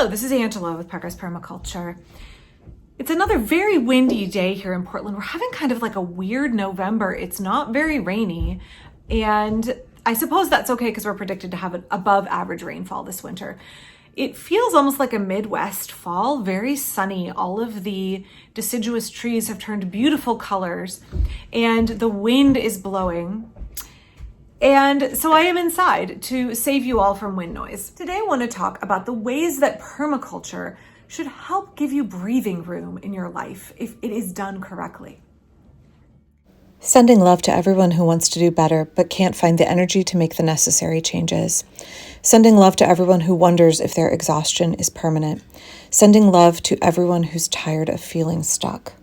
Hello, this is Angela with Progress Permaculture. It's another very windy day here in Portland. We're having kind of like a weird November. It's not very rainy, and I suppose that's okay because we're predicted to have an above average rainfall this winter. It feels almost like a Midwest fall, very sunny. All of the deciduous trees have turned beautiful colors, and the wind is blowing. And so I am inside to save you all from wind noise. Today I want to talk about the ways that permaculture should help give you breathing room in your life if it is done correctly. Sending love to everyone who wants to do better but can't find the energy to make the necessary changes. Sending love to everyone who wonders if their exhaustion is permanent. Sending love to everyone who's tired of feeling stuck.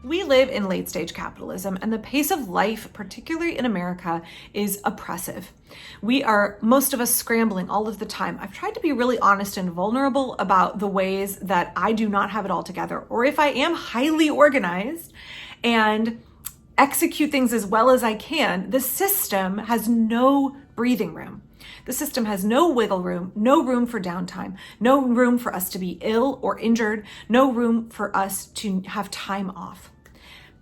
We live in late stage capitalism, and the pace of life, particularly in America, is oppressive. Most of us scrambling all of the time. I've tried to be really honest and vulnerable about the ways that I do not have it all together, or if I am highly organized and execute things as well as I can, the system has no breathing room. The system has no wiggle room, no room for downtime, no room for us to be ill or injured, no room for us to have time off.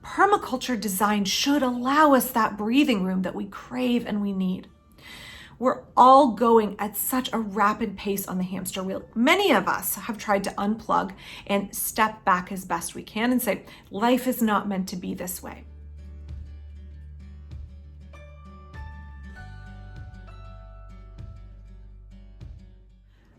Permaculture design should allow us that breathing room that we crave and we need. We're all going at such a rapid pace on the hamster wheel. Many of us have tried to unplug and step back as best we can and say, life is not meant to be this way.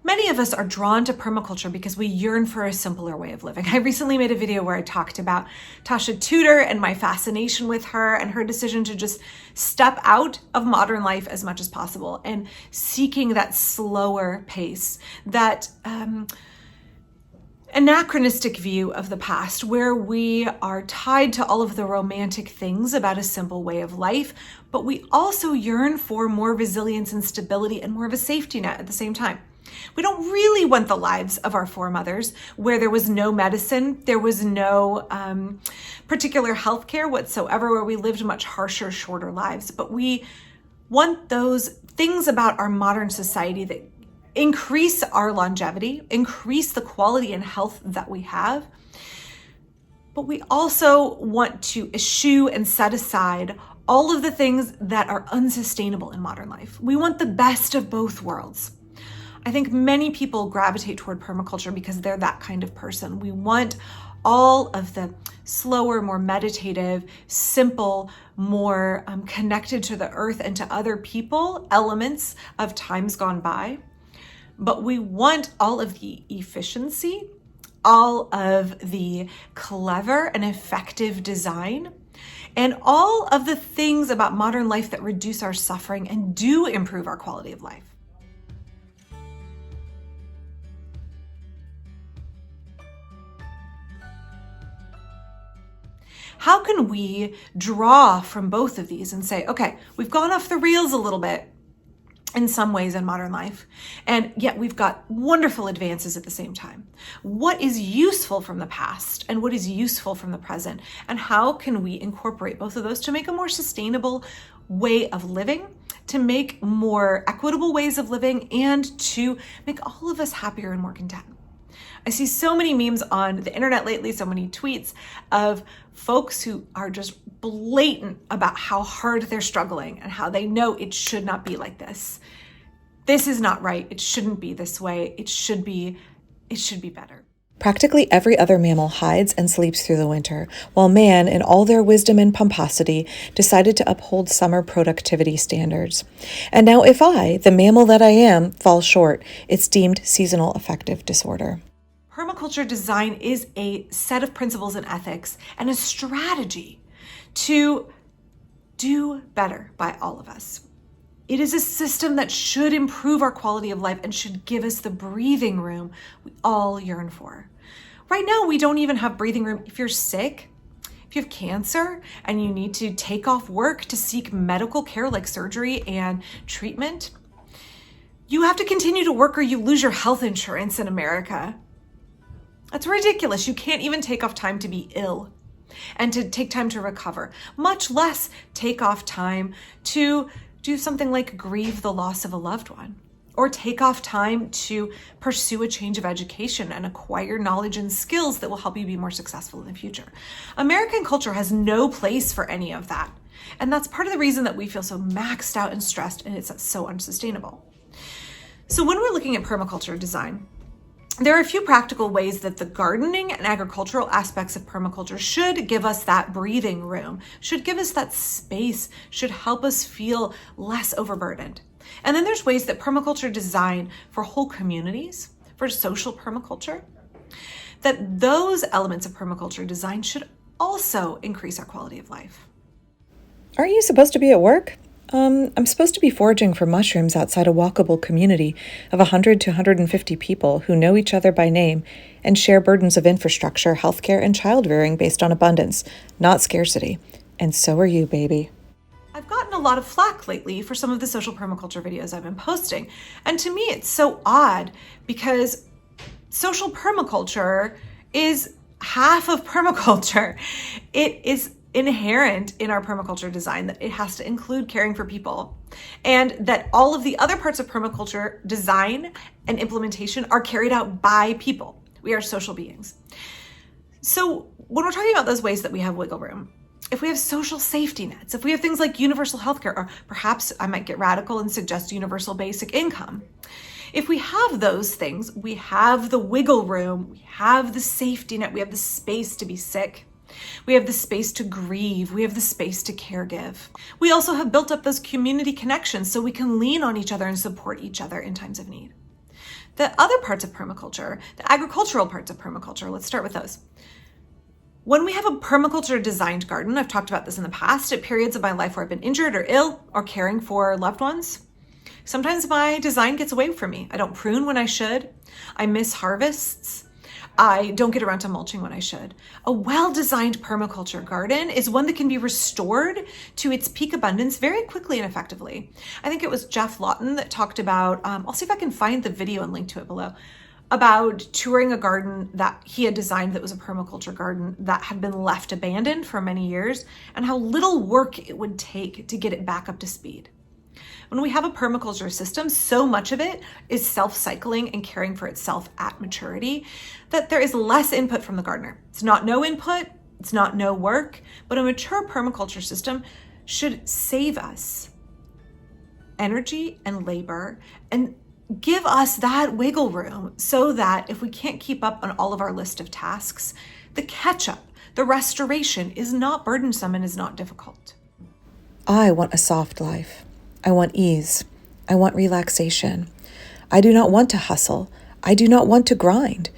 Many of us are drawn to permaculture because we yearn for a simpler way of living. I recently made a video where I talked about Tasha Tudor and my fascination with her and her decision to just step out of modern life as much as possible and seeking that slower pace, that anachronistic view of the past where we are tied to all of the romantic things about a simple way of life, but we also yearn for more resilience and stability and more of a safety net at the same time. We don't really want the lives of our foremothers where there was no medicine, there was no particular healthcare whatsoever, where we lived much harsher, shorter lives. But we want those things about our modern society that increase our longevity, increase the quality and health that we have. But we also want to eschew and set aside all of the things that are unsustainable in modern life. We want the best of both worlds. I think many people gravitate toward permaculture because they're that kind of person. We want all of the slower, more meditative, simple, more connected to the earth and to other people elements of times gone by. But we want all of the efficiency, all of the clever and effective design, and all of the things about modern life that reduce our suffering and do improve our quality of life. How can we draw from both of these and say, okay, we've gone off the rails a little bit in some ways in modern life, and yet we've got wonderful advances at the same time. What is useful from the past and what is useful from the present? And how can we incorporate both of those to make a more sustainable way of living, to make more equitable ways of living, and to make all of us happier and more content? I see so many memes on the internet lately, so many tweets of folks who are just blatant about how hard they're struggling and how they know it should not be like this. This is not right. It shouldn't be this way. It should be better. Practically every other mammal hides and sleeps through the winter, while man, in all their wisdom and pomposity, decided to uphold summer productivity standards. And now if I, the mammal that I am, fall short, it's deemed seasonal affective disorder. Permaculture design is a set of principles and ethics and a strategy to do better by all of us. It is a system that should improve our quality of life and should give us the breathing room we all yearn for. Right now, we don't even have breathing room. If you're sick, if you have cancer and you need to take off work to seek medical care like surgery and treatment, you have to continue to work or you lose your health insurance in America. That's ridiculous. You can't even take off time to be ill. and to take time to recover, much less take off time to do something like grieve the loss of a loved one, or take off time to pursue a change of education and acquire knowledge and skills that will help you be more successful in the future. American culture has no place for any of that. And that's part of the reason that we feel so maxed out and stressed, and it's so unsustainable. So when we're looking at permaculture design, there are a few practical ways that the gardening and agricultural aspects of permaculture should give us that breathing room, should give us that space, should help us feel less overburdened. And then there's ways that permaculture design for whole communities, for social permaculture, that those elements of permaculture design should also increase our quality of life. Aren't you supposed to be at work? I'm supposed to be foraging for mushrooms outside a walkable community of 100 to 150 people who know each other by name and share burdens of infrastructure, healthcare, and child rearing based on abundance, not scarcity. And so are you, baby. I've gotten a lot of flack lately for some of the social permaculture videos I've been posting. And to me, it's so odd because social permaculture is half of permaculture. It is inherent in our permaculture design that it has to include caring for people, and that all of the other parts of permaculture design and implementation are carried out by people. We are social beings. So when we're talking about those ways that we have wiggle room, if we have social safety nets, if we have things like universal healthcare, or perhaps I might get radical and suggest universal basic income. If we have those things, we have the wiggle room, we have the safety net, we have the space to be sick. We have the space to grieve. We have the space to caregive. We also have built up those community connections so we can lean on each other and support each other in times of need. The other parts of permaculture, the agricultural parts of permaculture, let's start with those. When we have a permaculture designed garden, I've talked about this in the past, at periods of my life where I've been injured or ill or caring for loved ones, sometimes my design gets away from me. I don't prune when I should. I miss harvests. I don't get around to mulching when I should. A well-designed permaculture garden is one that can be restored to its peak abundance very quickly and effectively. I think it was Jeff Lawton that talked about, I'll see if I can find the video and link to it below, about touring a garden that he had designed that was a permaculture garden that had been left abandoned for many years, and how little work it would take to get it back up to speed. When we have a permaculture system, so much of it is self-cycling and caring for itself at maturity that there is less input from the gardener. It's not no input, it's not no work, but a mature permaculture system should save us energy and labor and give us that wiggle room so that if we can't keep up on all of our list of tasks, the catch-up, the restoration is not burdensome and is not difficult. I want a soft life. I want ease. I want relaxation. I do not want to hustle. I do not want to grind.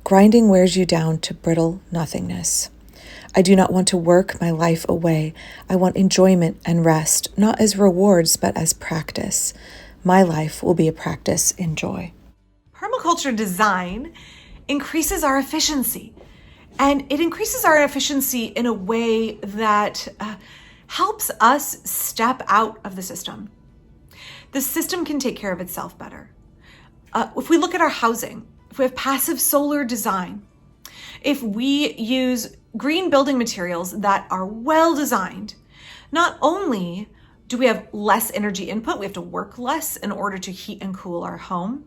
Grinding wears you down to brittle nothingness. I do not want to work my life away. I want enjoyment and rest, not as rewards, but as practice. My life will be a practice in joy. Permaculture design increases our efficiency, and it increases our efficiency in a way that helps us step out of the system. The system can take care of itself better. If we look at our housing, if we have passive solar design, if we use green building materials that are well designed, not only do we have less energy input, we have to work less in order to heat and cool our home.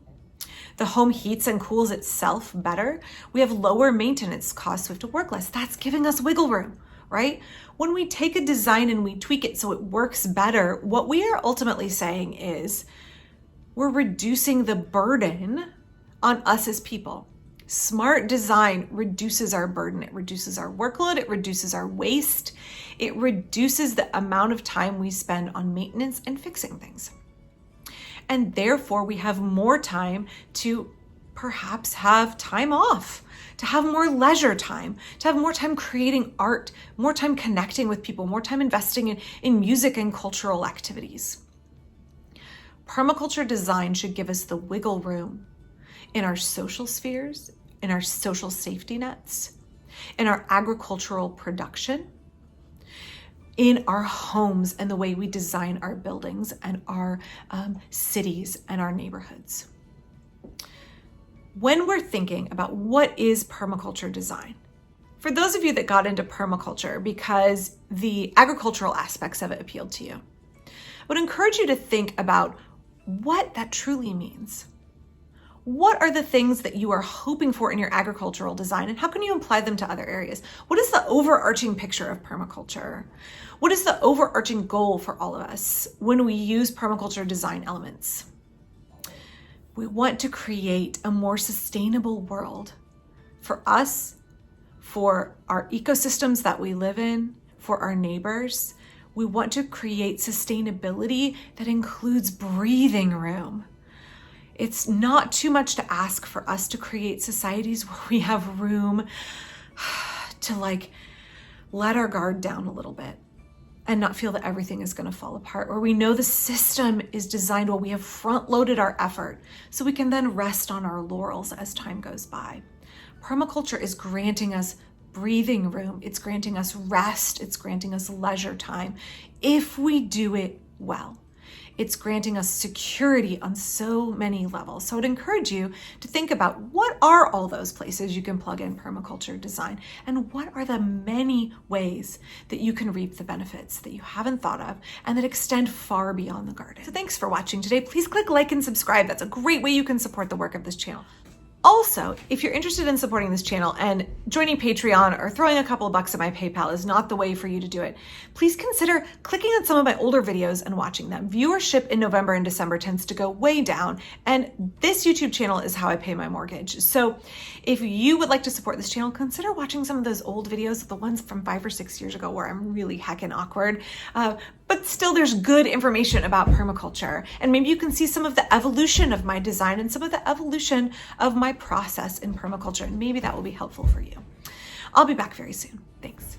The home heats and cools itself better. We have lower maintenance costs, so we have to work less. That's giving us wiggle room, right? When we take a design and we tweak it so it works better, what we are ultimately saying is we're reducing the burden on us as people. Smart design reduces our burden. It reduces our workload. It reduces our waste. It reduces the amount of time we spend on maintenance and fixing things. And therefore, we have more time to perhaps have time off, to have more leisure time, to have more time creating art, more time connecting with people, more time investing in music and cultural activities. Permaculture design should give us the wiggle room in our social spheres, in our social safety nets, in our agricultural production, in our homes and the way we design our buildings and our cities and our neighborhoods. When we're thinking about what is permaculture design, For those of you that got into permaculture because the agricultural aspects of it appealed to you, I would encourage you to think about what that truly means. What are the things that you are hoping for in your agricultural design, and how can you apply them to other areas? What is the overarching picture of permaculture? What is the overarching goal for all of us when we use permaculture design elements? We want to create a more sustainable world for us, for our ecosystems that we live in, for our neighbors. We want to create sustainability that includes breathing room. It's not too much to ask for us to create societies where we have room to let our guard down a little bit and not feel that everything is going to fall apart, where we know the system is designed well, we have front loaded our effort so we can then rest on our laurels as time goes by. Permaculture is granting us breathing room. It's granting us rest. It's granting us leisure time if we do it well. It's granting us security on so many levels. So I'd encourage you to think about what are all those places you can plug in permaculture design, and what are the many ways that you can reap the benefits that you haven't thought of and that extend far beyond the garden. So thanks for watching today. Please click like and subscribe. That's a great way you can support the work of this channel. Also, if you're interested in supporting this channel and joining Patreon or throwing a couple of bucks at my PayPal is not the way for you to do it, please consider clicking on some of my older videos and watching them. Viewership in November and December tends to go way down, and this YouTube channel is how I pay my mortgage. So if you would like to support this channel, consider watching some of those old videos, the ones from 5 or 6 years ago where I'm really heckin' awkward. But still there's good information about permaculture, and maybe you can see some of the evolution of my design and some of the evolution of my process in permaculture, and maybe that will be helpful for you. I'll be back very soon. Thanks.